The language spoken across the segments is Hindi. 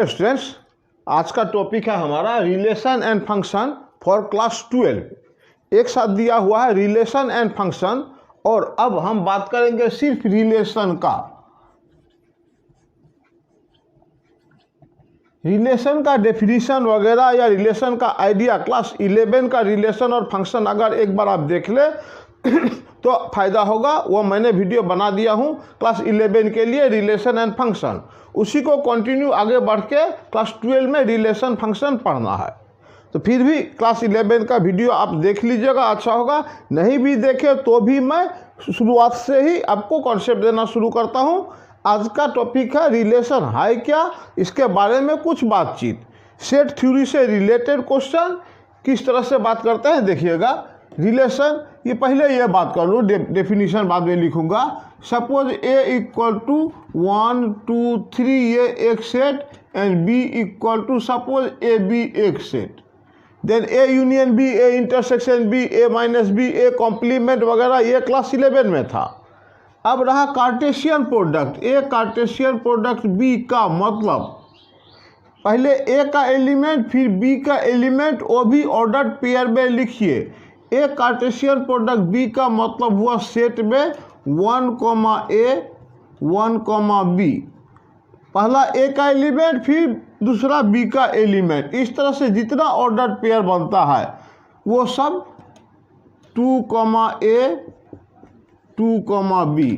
स्टूडेंट्स, आज का टॉपिक है हमारा relation and function for class 12। एक साथ दिया हुआ है रिलेशन एंड फंक्शन, और अब हम बात करेंगे सिर्फ रिलेशन का। रिलेशन का डेफिनेशन वगैरह या रिलेशन का आइडिया क्लास 11 का रिलेशन और फंक्शन अगर एक बार आप देख ले तो फ़ायदा होगा। वो मैंने वीडियो बना दिया हूँ क्लास 11 के लिए, रिलेशन एंड फंक्शन। उसी को कंटिन्यू आगे बढ़ के क्लास 12 में रिलेशन फंक्शन पढ़ना है। तो फिर भी क्लास 11 का वीडियो आप देख लीजिएगा, अच्छा होगा। नहीं भी देखे तो भी मैं शुरुआत से ही आपको कॉन्सेप्ट देना शुरू करता हूँ। आज का टॉपिक है रिलेशन है क्या, इसके बारे में कुछ बातचीत। सेट थ्योरी से रिलेटेड क्वेश्चन किस तरह से बात करते हैं देखिएगा। रिलेशन, ये पहले ये बात कर लूँ, डेफिनेशन बाद में लिखूंगा। सपोज ए इक्वल टू 1 2 3 ये एक set and B equal to suppose A B एक set, then A union B, A intersection B, A minus B, A complement वगैरह ये क्लास 11 में था। अब रहा Cartesian product. A Cartesian product B का मतलब पहले ए का एलिमेंट फिर बी का एलिमेंट, वो भी ऑर्डर्ड पेयर में लिखिए। ए कार्टेशियन प्रोडक्ट बी का मतलब हुआ सेट में 1 ए 1 बी, पहला ए का एलिमेंट फिर दूसरा बी का एलिमेंट। इस तरह से जितना ऑर्डर्ड पेयर बनता है वो सब 2 ए 2 बी,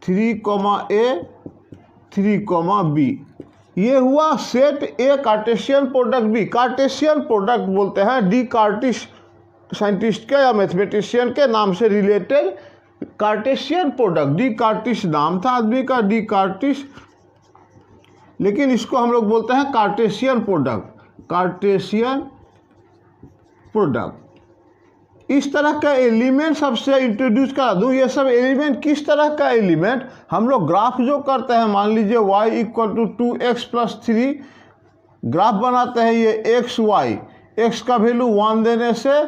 3 ए 3 बी, ये हुआ set A Cartesian product B. Cartesian product बोलते हैं डी कार्टिस साइंटिस्ट के या मैथमेटिशियन के नाम से related Cartesian product. D Curtis नाम था आदमी का, डी कार्टिस, लेकिन इसको हम लोग बोलते हैं कार्टेशियन प्रोडक्ट। कार्टेशियन प्रोडक्ट इस तरह का एलिमेंट सबसे इंट्रोड्यूस करा दूँ। ये सब एलिमेंट किस तरह का एलिमेंट, हम लोग ग्राफ जो करते हैं, मान लीजिए y equal to 2x plus 3 graph बनाते हैं। ये x y, x का वैल्यू 1 देने से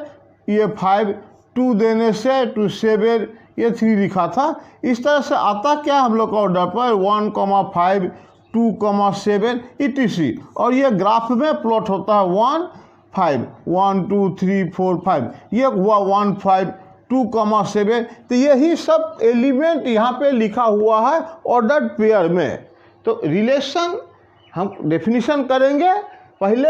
ये 5, 2 देने से 2 7, ये 3 लिखा था। इस तरह से आता क्या हम लोग का ऑर्डर पर 1 5 2 7 etc, और ये ग्राफ में प्लॉट होता है 1 5 1 2 3 4 5, ये हुआ 1 5 2 7। तो यही सब एलिमेंट यहाँ पे लिखा हुआ है ऑर्डर्ड पेयर में। तो रिलेशन हम डेफिनेशन करेंगे। पहले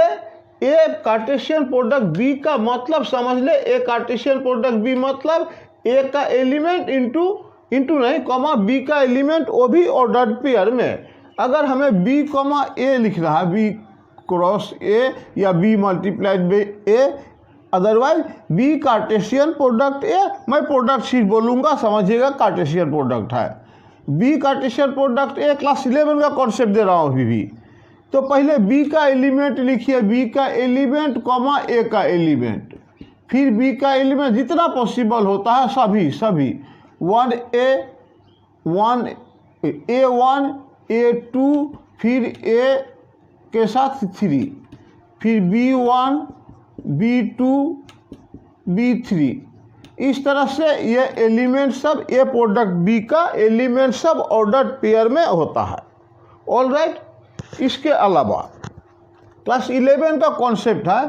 ए कार्टेशियन प्रोडक्ट बी का मतलब समझ ले। ए कार्टेशियन प्रोडक्ट बी मतलब ए का एलिमेंट इंटू नहीं कॉमा बी का एलिमेंट, वो भी ऑर्डर्ड पेयर में। अगर हमें बी कॉमा ए लिख रहा है, बी क्रॉस ए या B multiplied by A, otherwise B Cartesian product A, मैं प्रोडक्ट सिर्फ बोलूँगा, समझिएगा कार्टेशियन प्रोडक्ट है। B Cartesian product A class 11 का कॉन्सेप्ट दे रहा हूँ अभी भी। तो पहले बी का एलिमेंट लिखिए, बी का एलिमेंट कॉमा ए का एलिमेंट, फिर बी का एलिमेंट जितना पॉसिबल होता है सभी 1 A1 A2 फिर ए के साथ 3, फिर B1 B2 B3। इस तरह से ये एलिमेंट सब, ये प्रोडक्ट बी का एलिमेंट सब ऑर्डर्ड पेयर में होता है। All right. इसके अलावा क्लास 11 का कॉन्सेप्ट है,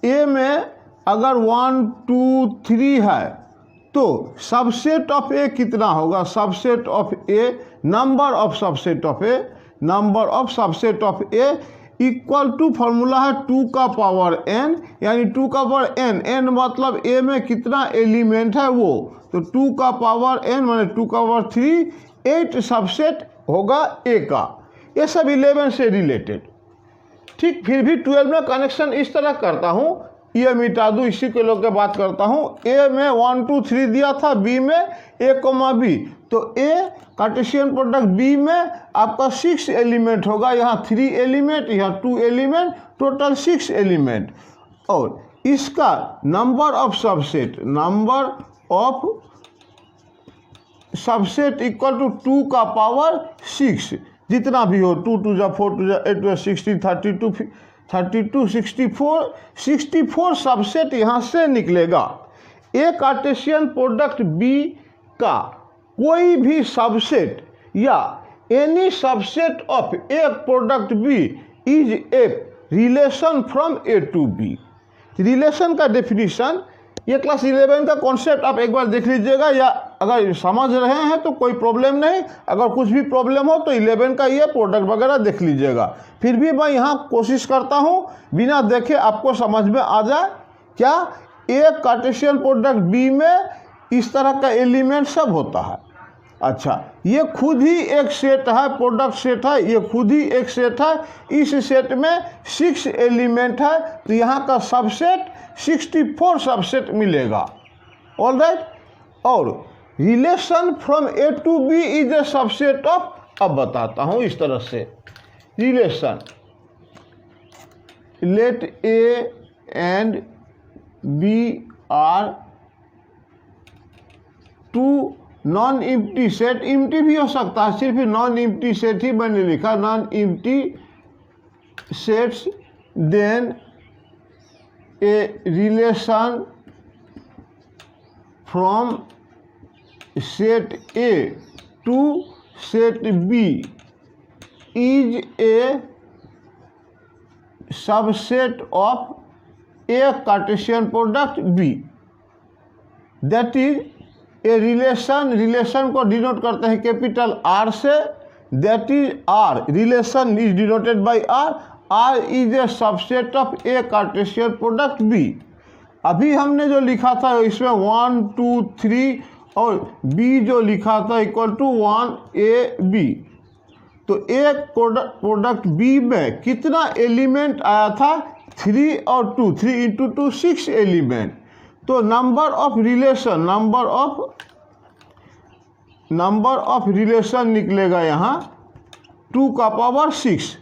ए में अगर 1 2 3 है तो सबसेट ऑफ ए कितना होगा, subset of A, number of subset of A, number of subset of A equal to formula है 2 का पावर n, यानी 2 का पावर n, n मतलब ए में कितना एलिमेंट है वो, तो 2 का पावर n माने 2 का पावर 3, 8 सबसेट होगा ए का। ये सब 11 से रिलेटेड। ठीक, फिर भी 12 में कनेक्शन इस तरह करता हूँ, ये मिटा दूँ, इसी के लोग के बात करता हूँ। ए में 1 2 3 दिया था, बी में ए कॉमा बी, तो ए कार्टेशियन प्रोडक्ट बी में आपका 6 एलिमेंट होगा, यहाँ 3 एलिमेंट, यहाँ 2 एलिमेंट, टोटल 6 एलिमेंट। और इसका number of subset, number of subset equal to 2 का पावर 6, जितना भी हो, 2 2 4 2 8 16 32 64 सबसेट यहाँ से निकलेगा। ए कार्टेशियन प्रोडक्ट बी का कोई भी सबसेट या any subset of A product B is a relation from A to B. Relation का डेफिनेशन, ये क्लास 11 का कॉन्सेप्ट आप एक बार देख लीजिएगा, या अगर समझ रहे हैं तो कोई प्रॉब्लम नहीं, अगर कुछ भी प्रॉब्लम हो तो 11 का ये प्रोडक्ट वगैरह देख लीजिएगा। फिर भी मैं यहाँ कोशिश करता हूँ बिना देखे आपको समझ में आ जाए। क्या एक कार्टेशियन प्रोडक्ट बी में इस तरह का एलिमेंट सब होता है। अच्छा, ये खुद ही एक सेट है, प्रोडक्ट सेट है, ये खुद ही एक सेट है। इस सेट में 6 एलिमेंट है, तो यहाँ का सबसेट 64 सबसेट मिलेगा। All right. और relation from A to B is a subset of, अब बताता हूँ इस तरह से, relation let A and B are two non empty set, empty भी हो सकता है, सिर्फ नॉन इम्प्टी सेट ही मैंने लिखा, non empty sets, then a relation from set A to set B is a subset of A Cartesian product B. That is a relation, relation को डिनोट करते हैं कैपिटल आर से, that is R, relation is denoted by R, R is a subset of A Cartesian product B. अभी हमने जो लिखा था इसमें 1 2 3 और बी जो लिखा था इक्वल टू 1 ए बी। तो एक प्रोडक्ट बी में कितना एलिमेंट आया था, 3 और 2, 3 इंटू 2 6 एलिमेंट। तो number of relation, number of relation निकलेगा यहाँ 2 का पावर 6,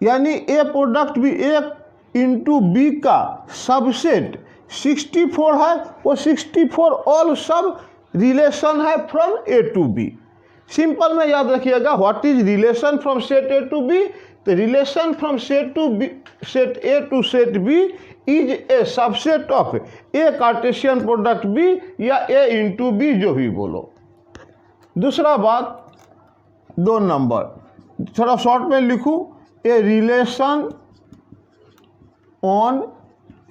यानी ए प्रोडक्ट भी एक इंटू बी का सबसेट 64 है, वो 64 ऑल सब रिलेशन है from A to B. Simple में याद रखिएगा, what is relation from set A to B, तो relation from set to B, set A to set B is a subset of A Cartesian product B, या ए इंटू बी, जो भी बोलो। दूसरा बात, 2 नंबर थोड़ा शॉर्ट में लिखूं, A relation on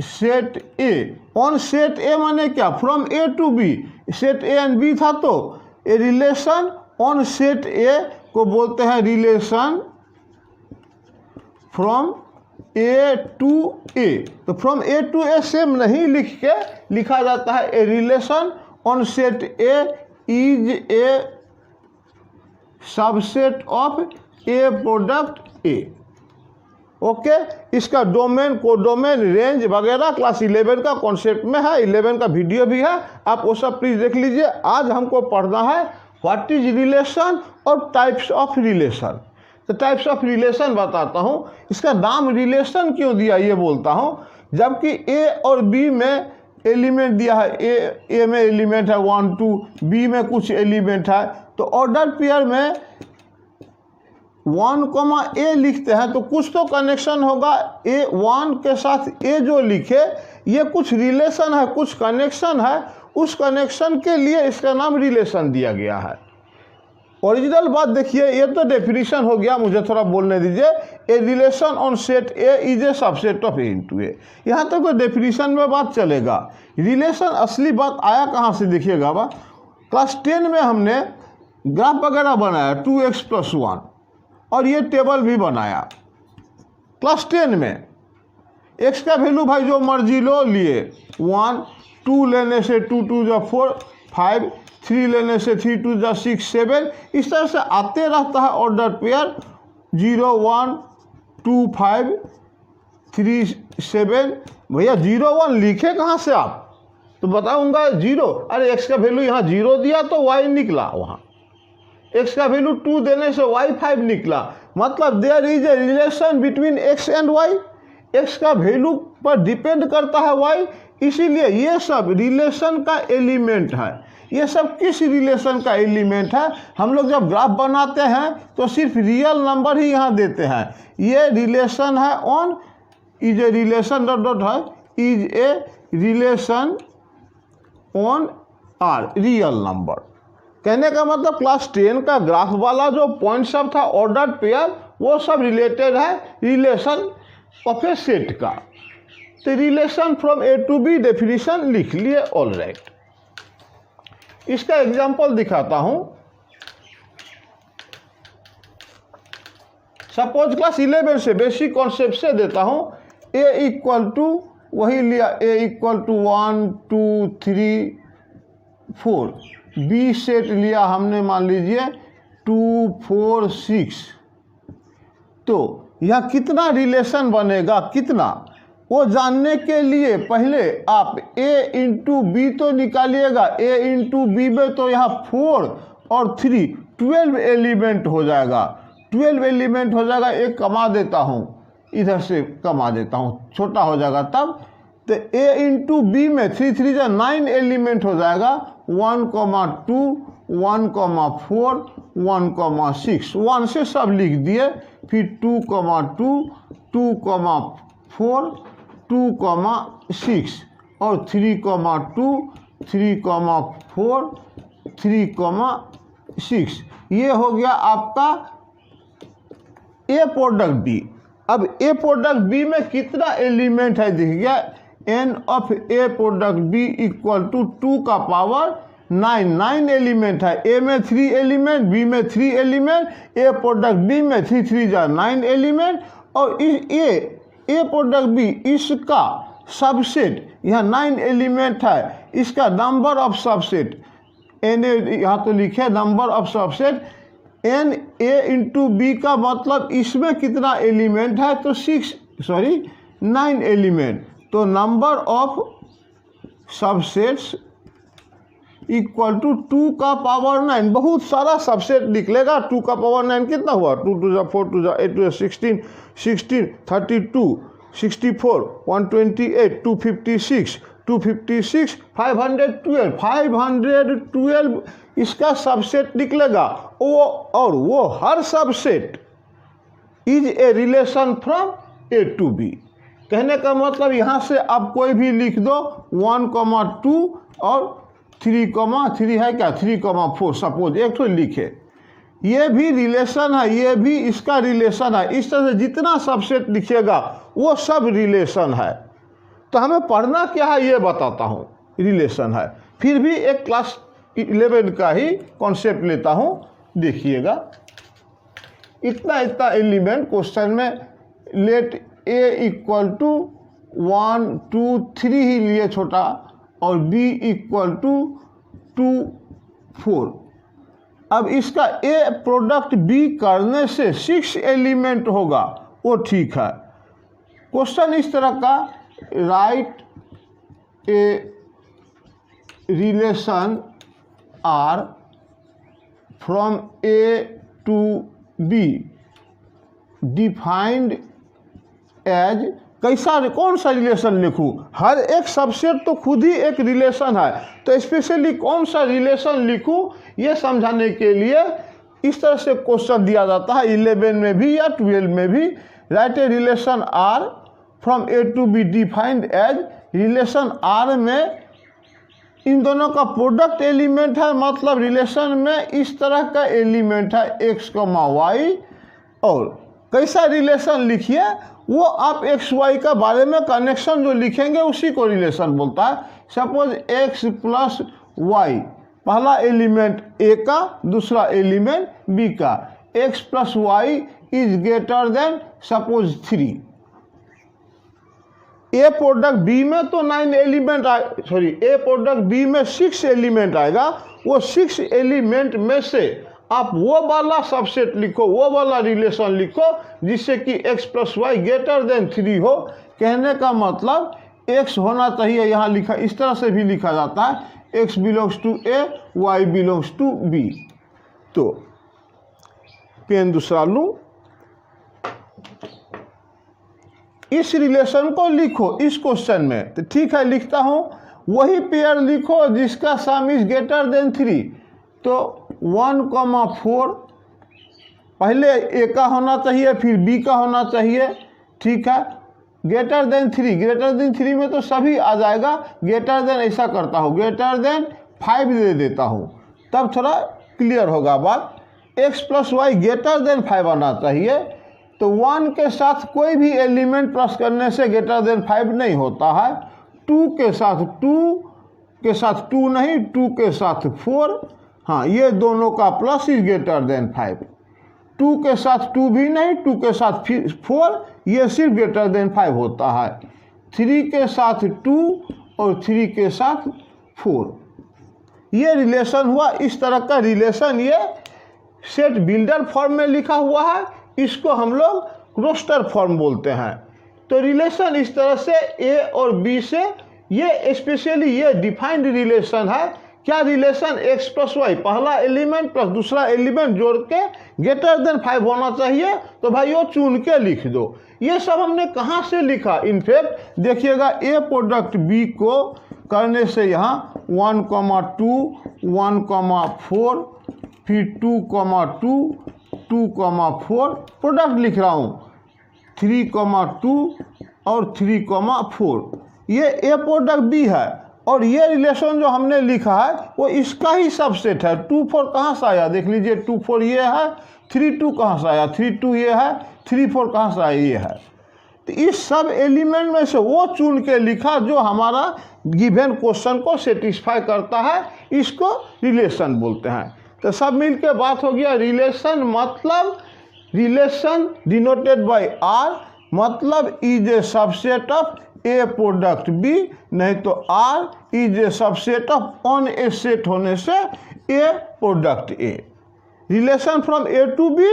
set A. On set A माने क्या, from A to B, set A and B था, तो A relation on set A को बोलते हैं relation from A to A. तो from A to A same नहीं लिख के लिखा जाता है A relation on set A is a subset of A product A. Okay, इसका डोमेन, कोडोमेन, रेंज वगैरह क्लास 11 का कॉन्सेप्ट में है, 11 का वीडियो भी है, आप वो सब प्लीज देख लीजिए। आज हमको पढ़ना है व्हाट इज रिलेशन और टाइप्स ऑफ रिलेशन। तो टाइप्स ऑफ रिलेशन बताता हूँ। इसका नाम रिलेशन क्यों दिया ये बोलता हूँ, जबकि ए और बी में एलिमेंट दिया है, ए में एलिमेंट है 1 2, बी में कुछ एलिमेंट है, तो ऑर्डर पेयर में 1, ए लिखते हैं तो कुछ तो कनेक्शन होगा। ए 1 के साथ ए जो लिखे, ये कुछ रिलेशन है, कुछ कनेक्शन है, उस कनेक्शन के लिए इसका नाम रिलेशन दिया गया है। ओरिजिनल बात देखिए, ये तो डेफिनेशन हो गया, मुझे थोड़ा बोलने दीजिए। A relation on set A is a subset of A into A. यहाँ तक तो डेफिनेशन में बात चलेगा। रिलेशन असली बात आया कहाँ से देखिएगा बा, क्लास 10 में हमने ग्राफ वगैरह बनाया 2x + 1, और ये टेबल भी बनाया क्लास 10 में। x का वैल्यू भाई जो मर्जी लो लिए, 1, 2 लेने से 2 2 जा 4 5, 3 लेने से 3 2 जा 6 7, इस तरह से आते रहता है ऑर्डर पेयर 0 1 2 5 3 7। भैया 0 1 लिखे कहाँ से आप, तो बताऊंगा 0। अरे x का वैल्यू यहाँ 0 दिया तो y निकला, वहाँ x का वैल्यू 2 देने से y 5 निकला। मतलब there is a relation between x and y। x का वैल्यू पर डिपेंड करता है y, इसीलिए ये सब रिलेशन का एलिमेंट है। ये सब किस रिलेशन का एलिमेंट है, हम लोग जब ग्राफ बनाते हैं तो सिर्फ रियल नंबर ही यहाँ देते हैं। ये रिलेशन है on, is a relation dot dot है, is a relation on R, real number. कहने का मतलब क्लास 10 का ग्राफ वाला जो पॉइंट सब था ऑर्डर पेयर, वो सब रिलेटेड है रिलेशन ऑफ ए सेट का। तो relation from A to B definition लिख लिए, ऑल राइट। इसका एग्जांपल दिखाता हूं। सपोज क्लास 11 से बेसिक कॉन्सेप्ट से देता हूं। ए इक्वल टू वही लिया, ए इक्वल टू 1 2 3 4। बी सेट लिया हमने, मान लीजिए 2 4 6। तो यह कितना रिलेशन बनेगा, कितना, वो जानने के लिए पहले आप a इंटू बी तो निकालिएगा। a इंटू बी में तो यहाँ 4 और 3 12 एलिमेंट हो जाएगा। 12 एलिमेंट हो जाएगा। एक कमा देता हूँ, इधर से कमा देता हूँ, छोटा हो जाएगा तब। तो a इंटू बी में 3 3 जा 9 एलिमेंट हो जाएगा। 1 2 1 4 1 6। 1 से सब लिख दिए, फिर 2 2 2 4 2 6 और 3 2 3 4 3 6। ये हो गया आपका ए प्रोडक्ट बी। अब ए प्रोडक्ट बी में कितना एलिमेंट है दिख गया। N of A product B equal to 2 का पावर 9। 9 एलिमेंट है। ए में 3 एलिमेंट, बी में 3 एलिमेंट, ए प्रोडक्ट बी में 3 3 जा 9 एलिमेंट। और ए प्रोडक्ट बी इसका सबसेट, यहाँ 9 एलिमेंट है, इसका नंबर ऑफ सबसेट एन, यहाँ तो लिखे number of subset n. A into B का मतलब इसमें कितना एलिमेंट है, तो 9 एलिमेंट। तो number of subsets equal to 2 का पावर 9। बहुत सारा सबसेट निकलेगा। 2 का पावर 9 कितना हुआ, 2 2 जा 4 2 जा 8 2 जा 16 16 32 64 128 256 256 512 512 इसका सबसेट निकलेगा। वो हर subset is a relation from A to B. कहने का मतलब यहाँ से आप कोई भी लिख दो 1 2 और 3 है क्या, 3 4 सपोज एक तो लिखे। ये भी रिलेशन है, ये भी इसका रिलेशन है। इस तरह से जितना सबसेट लिखिएगा वो सब रिलेशन है। तो हमें पढ़ना क्या है ये बताता हूँ। रिलेशन है, फिर भी एक क्लास 11 का ही कॉन्सेप्ट लेता हूँ, देखिएगा। इतना एलिमेंट क्वेश्चन में लेट ए इक्वल टू 1 2 3 ही लिए छोटा, और बी इक्वल टू 2 4। अब इसका ए प्रोडक्ट बी करने से 6 एलिमेंट होगा, वो ठीक है। क्वेश्चन इस तरह का, write a relation R from A to B defined as, कैसा, कौन सा रिलेशन लिखूं। हर एक सबसेट तो खुद ही एक रिलेशन है, तो स्पेशली कौन सा रिलेशन लिखूं ये समझाने के लिए इस तरह से क्वेश्चन दिया जाता है 11 में भी या 12 में भी। Write a relation R from A to B defined as. Relation R में इन दोनों का प्रोडक्ट एलिमेंट है, मतलब रिलेशन में इस तरह का एलिमेंट है x, y। और कैसा रिलेशन लिखिए, वो आप एक्स वाई का बारे में कनेक्शन जो लिखेंगे उसी को रिलेशन बोलता है। सपोज x प्लस वाई, पहला एलिमेंट a का, दूसरा एलिमेंट b का। x plus y is greater than suppose 3। A product B में तो 9 एलिमेंट ए प्रोडक्ट बी में 6 एलिमेंट आएगा। वो 6 एलिमेंट में से आप वो वाला सबसेट लिखो, वो वाला रिलेशन लिखो जिससे कि x plus y greater than 3 हो। कहने का मतलब x होना चाहिए, यहाँ लिखा इस तरह से भी लिखा जाता है, x belongs to a, y belongs to b। तो पेन दूसरा लूँ, इस रिलेशन को लिखो इस क्वेश्चन में। तो ठीक है, लिखता हूँ। वही पेयर लिखो जिसका सम इज ग्रेटर देन 3। तो 1, 4 पहले ए का होना चाहिए, फिर बी का होना चाहिए, ठीक है। ग्रेटर देन 3, ग्रेटर देन 3 में तो सभी आ जाएगा। ग्रेटर देन ऐसा करता हूँ, ग्रेटर देन 5 दे देता हूँ, तब थोड़ा क्लियर होगा बात। x plus y greater than 5 आना चाहिए। तो 1 के साथ कोई भी एलिमेंट प्लस करने से ग्रेटर देन 5 नहीं होता है। 2 के साथ 2 नहीं, 2 के साथ 4, हाँ ये दोनों का प्लस इज ग्रेटर देन 5। 2 के साथ 2 भी नहीं, 2 के साथ 4, ये सिर्फ ग्रेटर देन 5 होता है। 3 के साथ 2 और 3 के साथ 4, ये रिलेशन हुआ। इस तरह का रिलेशन ये सेट बिल्डर फॉर्म में लिखा हुआ है, इसको हम लोग रोस्टर फॉर्म बोलते हैं। तो रिलेशन इस तरह से ए और बी से, ये स्पेशली ये डिफाइंड रिलेशन है। क्या रिलेशन x प्लस वाई, पहला एलिमेंट प्लस दूसरा एलिमेंट जोड़ के ग्रेटर देन 5 होना चाहिए। तो भाई वो चुन के लिख दो। ये सब हमने कहाँ से लिखा, इनफैक्ट देखिएगा ए प्रोडक्ट बी को करने से यहाँ 1, 2, 1, 4, फिर 2, 2, 2, 4 प्रोडक्ट लिख रहा हूँ, 3, 2 और 3, 4, ये ए प्रोडक्ट बी है। और ये रिलेशन जो हमने लिखा है वो इसका ही सबसेट है। 2, 4 कहाँ से आया, देख लीजिए 2, 4 ये है, 3, 2 कहाँ से आया, 3, 2 ये है, 3, 4 कहाँ से आया, ये है। तो इस सब एलिमेंट में से वो चुन के लिखा जो हमारा गिवन क्वेश्चन को सेटिस्फाई करता है, इसको रिलेशन बोलते हैं। तो सब मिलके बात हो गया। रिलेशन मतलब रिलेशन डिनोटेड बाय आर, मतलब is a subset of A product B, नहीं तो R is a subset of on A set होने से A product A. Relation from A to B,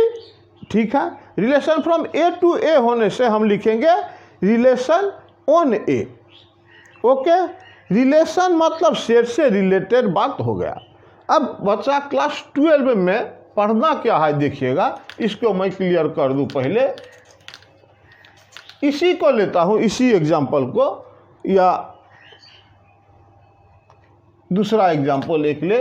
ठीक है, relation from A to A होने से हम लिखेंगे relation on A. Okay, relation मतलब सेट से रिलेटेड बात हो गया। अब बच्चा क्लास 12 में पढ़ना क्या है देखिएगा, इसको मैं क्लियर कर दूं। पहले इसी को लेता हूं, इसी एग्जाम्पल को, या दूसरा एग्जाम्पल एक ले।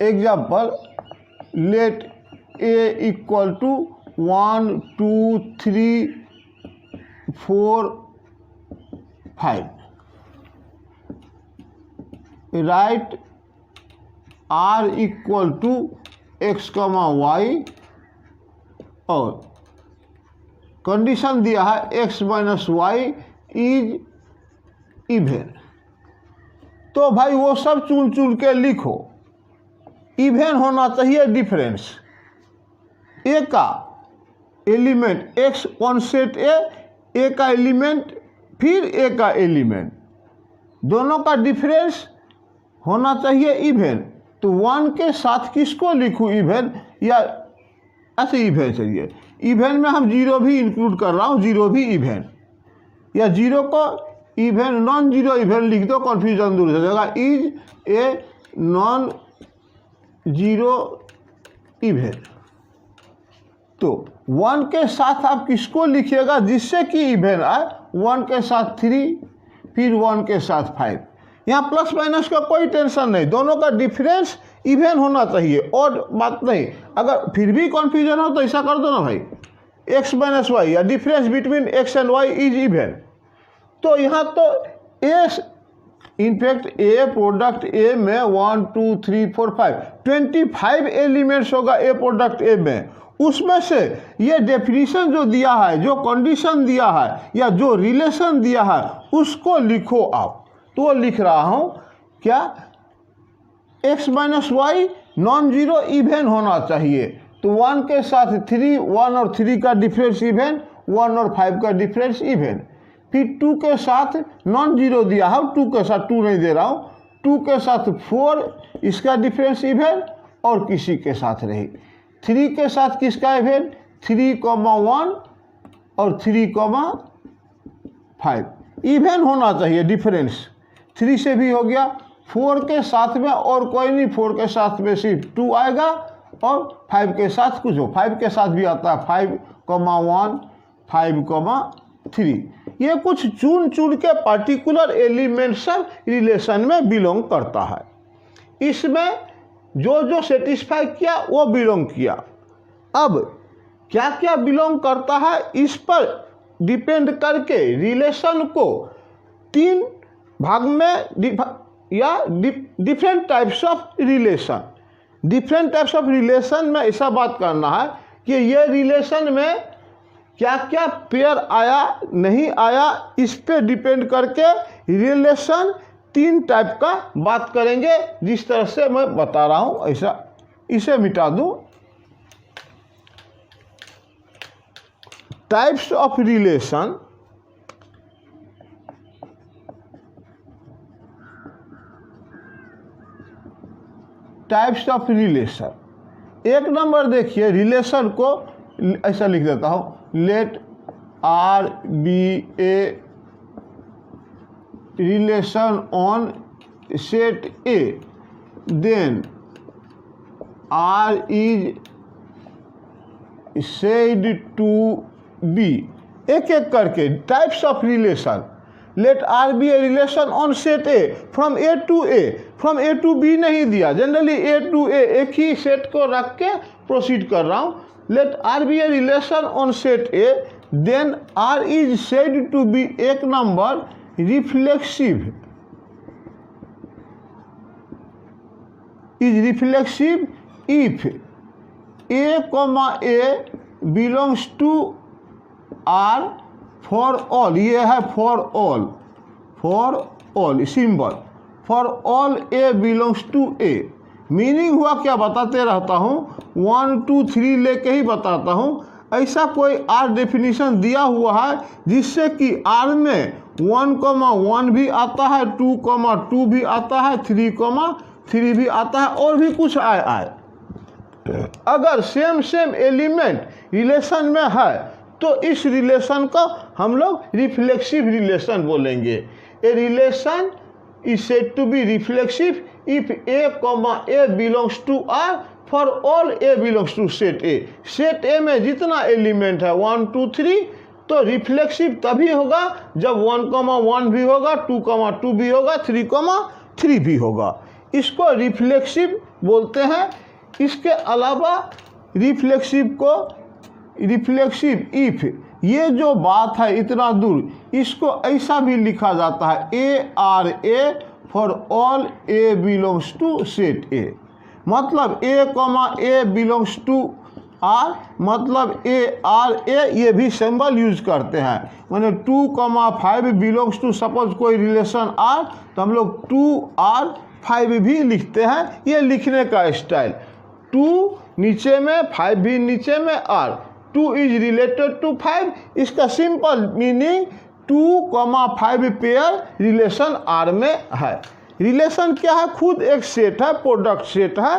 Example let A equal to 1, 2, 3, 4, 5। Write R equal to x, y, और कंडीशन दिया है x minus y is even. तो भाई वो सब चुन चुन के लिखो। इवेन होना चाहिए डिफरेंस। ए का एलिमेंट x ऑन सेट ए का एलिमेंट फिर ए का एलिमेंट, दोनों का डिफरेंस होना चाहिए इवेन। तो 1 के साथ किसको लिखूं इवेन, या ऐसे इवेन चलिए, इवेन में हम 0 भी इंक्लूड कर रहा हूँ, 0 भी इवेन, या 0 को इवेन नॉन 0 इवेन लिख दो, कन्फ्यूजन दूर हो जाएगा। Is a non 0 even. तो 1 के साथ आप किसको लिखिएगा जिससे कि इवेन आए, 1 के साथ 3, फिर 1 के साथ 5। यहाँ प्लस माइनस का कोई टेंशन नहीं, दोनों का डिफरेंस इवेन होना चाहिए, और बात नहीं। अगर फिर भी कन्फ्यूजन हो तो ऐसा कर दो ना भाई, x माइनस वाई, या difference between x and y is even. तो यहाँ तो ए, इनफैक्ट ए प्रोडक्ट ए में 1, 2, 3, 4, 5 25 एलिमेंट्स होगा ए प्रोडक्ट ए में। उसमें से ये डेफिनेशन जो दिया है, जो कंडीशन दिया है, या जो रिलेशन दिया है, उसको लिखो आप। तो लिख रहा हूं क्या, x minus y non 0 even होना चाहिए। तो 1 के साथ 3, 1 और 3 का डिफरेंस इवेन, 1 और 5 का डिफरेंस इवेन। फिर 2 के साथ नॉन 0 दिया है, 2 के साथ 2 नहीं दे रहा हूँ, 2 के साथ 4, इसका डिफरेंस इवेन, और किसी के साथ नहीं। 3 के साथ किसका इवेन, 3, 1 और 3, 5 इवेन होना चाहिए डिफरेंस। 3 से भी हो गया, 4 के साथ में और कोई नहीं, 4 के साथ में सिर्फ 2 आएगा, और 5 के साथ कुछ हो, 5 के साथ भी आता है 5, 1, 5, 3। ये कुछ चुन चुन के पार्टिकुलर एलिमेंट सब रिलेशन में बिलोंग करता है। इसमें जो जो सेटिस्फाई किया वो बिलोंग किया। अब क्या क्या बिलोंग करता है, इस पर डिपेंड करके रिलेशन को 3 भाग में या different types of relation, different types of relation में ऐसा बात करना है कि ये रिलेशन में क्या क्या पेयर आया नहीं आया, इस पे डिपेंड करके रिलेशन 3 टाइप का बात करेंगे। जिस तरह से मैं बता रहा हूँ ऐसा, इसे मिटा दूँ। Types of relation, types of relation. 1 number देखिए, रिलेशन को ऐसा लिख देता हूँ, let R be a relation on set A, then R is said to be. एक एक करके types of relation. Let R be a relation on set A from A to A, from A to B नहीं दिया, जनरली ए टू ए एक ही सेट को रख के प्रोसीड कर रहा हूँ। Let R be a relation on set A, then R is said to be 1 number reflexive, is reflexive if A comma A belongs to R for all. ये है for all symbol, for all A belongs to A. Meaning हुआ क्या बताते रहता हूँ, 1 2 3 लेके ही बताता हूँ। ऐसा कोई आर डेफिनेशन दिया हुआ है जिससे कि आर में 1,1 भी आता है, 2,2 भी आता है, 3,3 भी आता है, और भी कुछ आए। अगर सेम एलिमेंट रिलेशन में है तो इस रिलेशन को हम लोग रिफ्लेक्सिव रिलेशन बोलेंगे। A relation is said to be reflexive if A comma A belongs to R for all A belongs to set A. Set A में जितना एलिमेंट है 1 2 3, तो रिफ्लेक्सिव तभी होगा जब 1,1 भी होगा, 2,2 भी होगा, 3,3 भी होगा। इसको रिफ्लेक्सिव बोलते हैं। इसके अलावा रिफ्लेक्सिव इफ, ये जो बात है इतना दूर, इसको ऐसा भी लिखा जाता है A R A for all A belongs to set A. मतलब A comma A belongs to R, मतलब ए आर ए, ये भी सिंबल यूज करते हैं। मैंने 2,5 बिलोंग्स टू, सपोज कोई रिलेशन आर, तो हम लोग 2R5 भी लिखते हैं। ये लिखने का स्टाइल, 2 नीचे में 5 भी नीचे में आर, 2 इज रिलेटेड टू 5। इसका simple meaning 2,5 pair relation R में है। रिलेशन क्या है, खुद एक सेट है, प्रोडक्ट सेट है।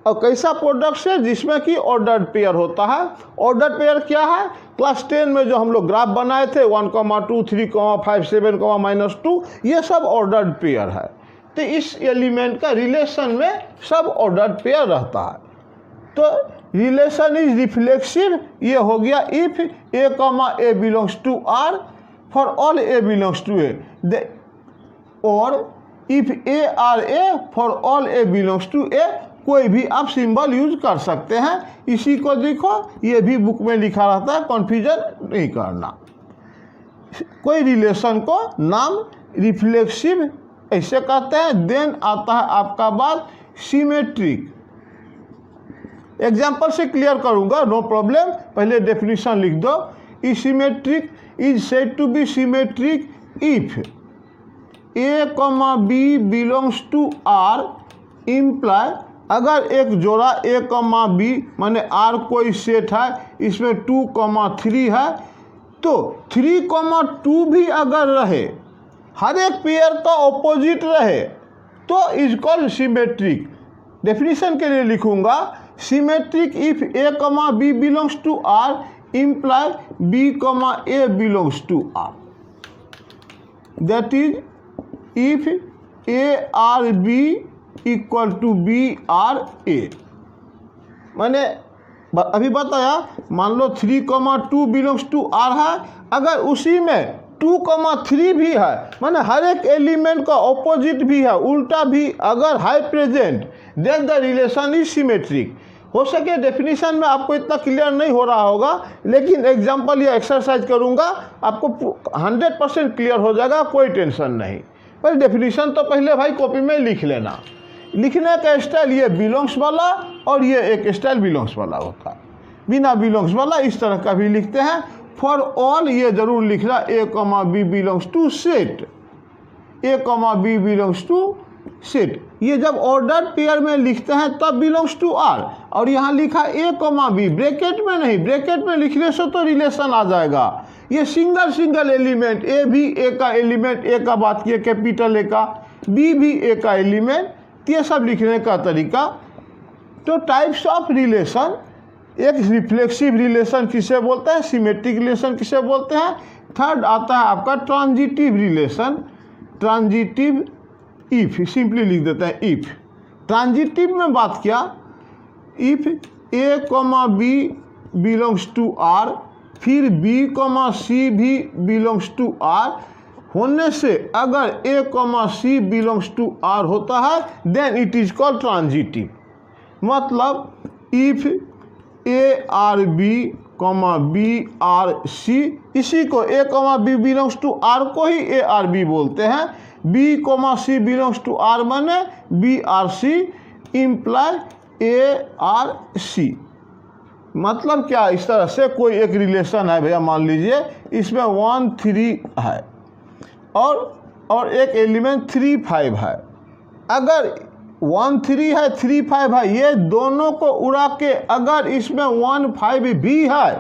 और कैसा प्रोडक्ट है, जिसमें कि ऑर्डर्ड पेयर होता है। ऑर्डर्ड पेयर क्या है, क्लास 10 में जो हम लोग ग्राफ बनाए थे 1,2 3,5 7, -2, ये सब ऑर्डर्ड पेयर है। तो इस एलिमेंट का रिलेशन में सब ऑर्डर्ड पेयर रहता है। तो रिलेशन इज रिफ्लेक्सिव, ये हो गया if A comma A belongs to R for all A belongs to A, और if A R A for all A belongs to A. कोई भी आप सिंबल यूज कर सकते हैं। इसी को देखो, ये भी बुक में लिखा रहता है, कन्फ्यूजन नहीं करना। कोई रिलेशन को नाम रिफ्लेक्सिव ऐसे कहते हैं। देन आता है आपका बात सिमेट्रिक। एग्जाम्पल से क्लियर करूंगा, नो प्रॉब्लम। पहले डेफिनेशन लिख दो। Symmetric is said to be symmetric if A comma B belongs to R, imply, अगर एक जोड़ा ए कॉमा बी माने आर कोई सेट है, इसमें 2,3 है, तो 3,2 भी अगर रहे, हर एक पेयर का ऑपोजिट रहे, तो इज कॉल्ड सिमेट्रिक। डेफिनेशन के लिए लिखूंगा, symmetric if A comma B belongs to R, imply B comma A belongs to R. That is if A R B equal to B R A. मैंने अभी बताया, मान लो 3,2 बिलोंग्स टू आर है, अगर उसी में 2,3 भी है, माने हर एक एलिमेंट का ऑपोजिट भी है, उल्टा भी अगर है present, then the relation is symmetric. हो सके डेफिनेशन में आपको इतना क्लियर नहीं हो रहा होगा, लेकिन एग्जांपल या एक्सरसाइज करूंगा, आपको 100% क्लियर हो जाएगा, कोई टेंशन नहीं। पर डेफिनेशन तो पहले भाई कॉपी में लिख लेना। लिखने का स्टाइल ये बिलोंग्स वाला और ये एक स्टाइल बिलोंग्स वाला होता है। बिना बिलोंग्स वाला इस तरह का भी लिखते हैं। फॉर ऑल ये जरूर लिखना A comma B belongs to set, A comma B belongs to set. ये जब ऑर्डर पेयर में लिखते हैं तब बिलोंग्स टू आर, और यहाँ लिखा ए कॉमा बी, ब्रैकेट में नहीं, ब्रैकेट में लिखने से तो रिलेशन आ जाएगा। ये सिंगल सिंगल एलिमेंट, ए भी ए का एलिमेंट, ए का बात किए कैपिटल ए का, बी भी ए का एलिमेंट, ये सब लिखने का तरीका। तो टाइप्स ऑफ रिलेशन, एक रिफ्लेक्सिव रिलेशन किसे बोलते हैं, सिमेट्रिक रिलेशन किसे बोलते हैं। थर्ड आता है आपका transitive relation, transitive if, simply लिख देते हैं इफ। ट्रांजिटिव में बात किया, if A comma B belongs to R, फिर बी कॉमा सी भी बिलोंग्स टू आर होने से अगर A comma C belongs to R होता है then it is called transitive. मतलब if A R B comma B R C, इसी को A comma B belongs to R को ही ए आर बी बोलते हैं। B comma C belongs to R माने B R C imply A R C. मतलब क्या, इस तरह से कोई एक रिलेशन है भैया, मान लीजिए इसमें 1 3 है और एक एलिमेंट 3 5 है। अगर 1 3 है 3 5 है, ये दोनों को उड़ा के अगर इसमें 1 5 भी है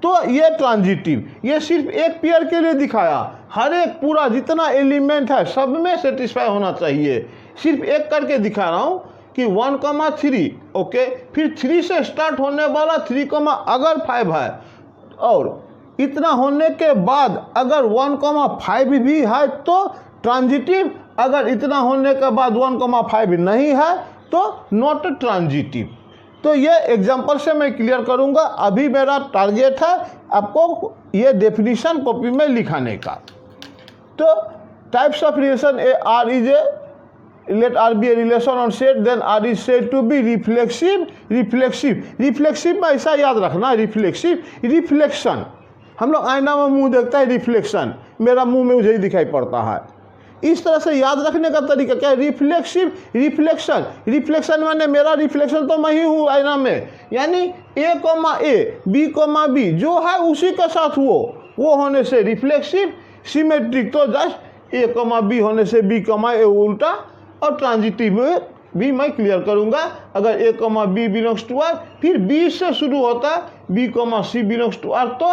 तो ये ट्रांजिटिव। ये सिर्फ एक पेयर के लिए दिखाया, हर एक पूरा जितना एलिमेंट है सब में सेटिस्फाई होना चाहिए। सिर्फ एक करके दिखा रहा हूँ कि 1,3 ओके, फिर 3 से स्टार्ट होने वाला 3, अगर 5 है और इतना होने के बाद अगर 1,5 भी है तो ट्रांजिटिव, अगर इतना होने के बाद 1,5 नहीं है तो नॉट ट्रांजिटिव। तो ये एग्जांपल से मैं क्लियर करूंगा। अभी मेरा टारगेट है आपको ये डेफिनेशन कॉपी में लिखाने का। तो types of relation, A R is A, let R be a relation on set, then R is said to be reflexive। Reflexive में ऐसा याद रखना, रिफ्लेक्सिव रिफ्लेक्शन, हम लोग आईना में मुंह देखता है, रिफ्लेक्शन मेरा मुंह में मुझे ही दिखाई पड़ता है। इस तरह से याद रखने का तरीका क्या है, रिफ्लेक्सिव रिफ्लेक्शन। रिफ्लेक्शन माने मेरा रिफ्लेक्शन तो मैं ही हूँ आईना में, यानी A comma A B comma B जो है उसी के साथ वो होने से रिफ्लेक्सिव। सिमेट्रिक तो जस्ट ए कॉमा बी होने से बी कॉमा ए उल्टा। और ट्रांजिटिव में भी मैं क्लियर करूंगा, अगर A comma B belongs to R, फिर बी से शुरू होता है B comma C belongs to R, तो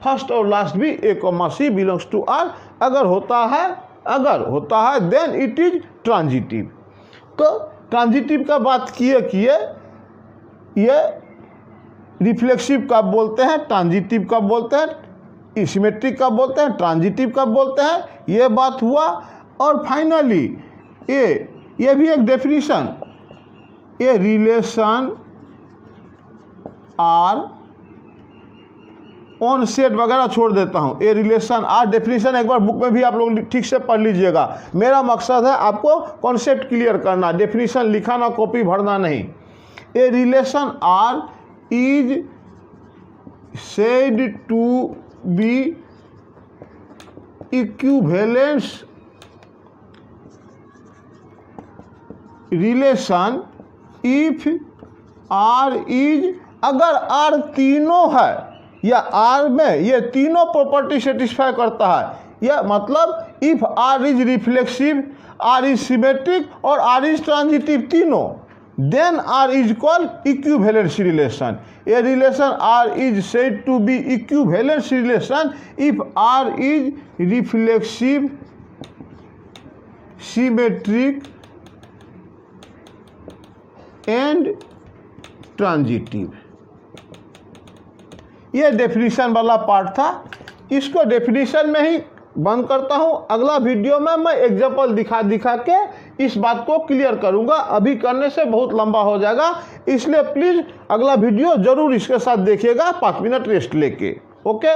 फर्स्ट और लास्ट भी A comma C belongs to R अगर होता है देन इट इज ट्रांजिटिव। तो ट्रांजिटिव का बात किए ये रिफ्लेक्सिव कब बोलते हैं, ट्रांजिटिव कब बोलते हैं, सिमेट्रिक कब बोलते हैं, ट्रांजिटिव कब बोलते हैं, ये बात हुआ। और फाइनली ये भी एक definition, a relation R on set वगैरह छोड़ देता हूँ। ए रिलेशन आर डेफिनेशन एक बार बुक में भी आप लोग ठीक से पढ़ लीजिएगा। मेरा मकसद है आपको कॉन्सेप्ट क्लियर करना, डेफिनेशन लिखाना, कॉपी भरना नहीं। A relation R is said to be equivalence relation if R is, अगर आर तीनों है या आर में ये तीनों प्रॉपर्टी सेटिस्फाई करता है, या मतलब if R is reflexive, R is symmetric और आर इज ट्रांजिटिव तीनों, then R is called equivalence relation. A relation R is said to be equivalence relation if R is reflexive, symmetric and transitive. ये डेफिनेशन वाला पार्ट था, इसको डेफिनेशन में ही बंद करता हूं। अगला वीडियो में मैं एग्जांपल दिखा के इस बात को क्लियर करूंगा। अभी करने से बहुत लंबा हो जाएगा, इसलिए प्लीज अगला वीडियो जरूर इसके साथ देखिएगा 5 मिनट रेस्ट लेके। ओके।